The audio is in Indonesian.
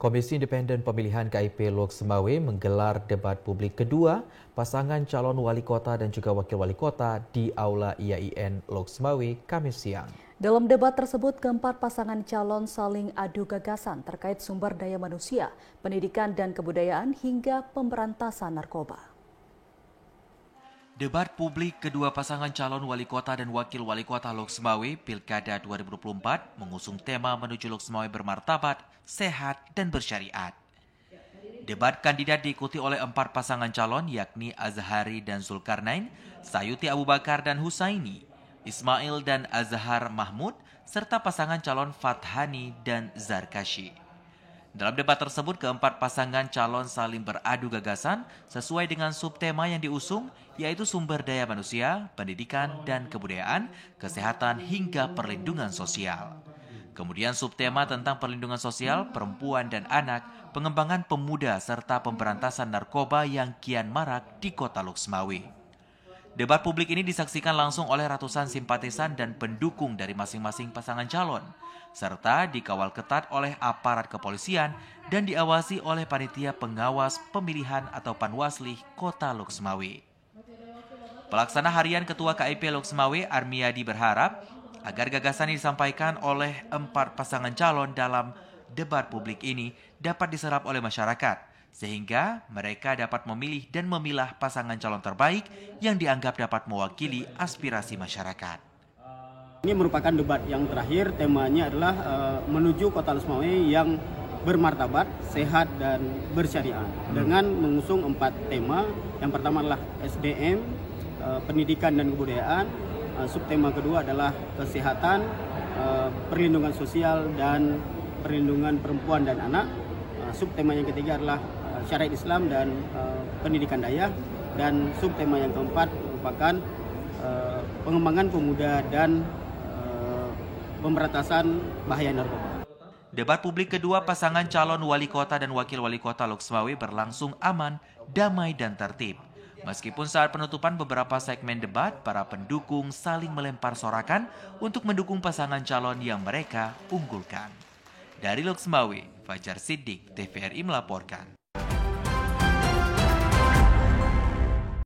Komisi Independen Pemilihan KIP Lok Semawe menggelar debat publik kedua pasangan calon wali kota dan juga wakil wali kota di Aula IAIN Lok Semawe Kamis siang. Dalam debat tersebut, keempat pasangan calon saling adu gagasan terkait sumber daya manusia, pendidikan dan kebudayaan hingga pemberantasan narkoba. Debat publik kedua pasangan calon wali kota dan wakil wali kota Lok Semawe Pilkada 2024 mengusung tema menuju Lok Semawe bermartabat, sehat, dan bersyariat. Debat kandidat diikuti oleh 4 pasangan calon yakni Azhari dan Zulkarnain, Sayuti Abu Bakar dan Husaini, Ismail dan Azhar Mahmud, serta pasangan calon Fathani dan Zarkashi. Dalam debat tersebut, keempat pasangan calon saling beradu gagasan sesuai dengan subtema yang diusung, yaitu sumber daya manusia, pendidikan dan kebudayaan, kesehatan hingga perlindungan sosial. Kemudian subtema tentang perlindungan sosial, perempuan dan anak, pengembangan pemuda serta pemberantasan narkoba yang kian marak di kota Lok Semawe. Debat publik ini disaksikan langsung oleh ratusan simpatisan dan pendukung dari masing-masing pasangan calon, serta dikawal ketat oleh aparat kepolisian dan diawasi oleh panitia pengawas pemilihan atau Panwaslih Kota Lok Semawe. Pelaksana harian Ketua KIP Lok Semawe Armiadi berharap agar gagasan yang disampaikan oleh 4 pasangan calon dalam debat publik ini dapat diserap oleh masyarakat, sehingga mereka dapat memilih dan memilah pasangan calon terbaik yang dianggap dapat mewakili aspirasi masyarakat. Ini merupakan debat yang terakhir, temanya adalah menuju Kota Lok Semawe yang bermartabat, sehat, dan bersyariat. Dengan mengusung 4 tema, yang pertama adalah SDM, pendidikan dan kebudayaan, subtema kedua adalah kesehatan, perlindungan sosial, dan perlindungan perempuan dan anak. Subtema yang ketiga adalah syariat Islam dan pendidikan daya, dan subtema yang keempat merupakan pengembangan pemuda dan pemberantasan bahaya narkoba. Debat publik kedua pasangan calon wali kota dan wakil wali kota Lok Semawe berlangsung aman, damai, dan tertib. Meskipun saat penutupan beberapa segmen debat, para pendukung saling melempar sorakan untuk mendukung pasangan calon yang mereka unggulkan. Dari Lok Semawe, Fajar Siddiq, TVRI melaporkan.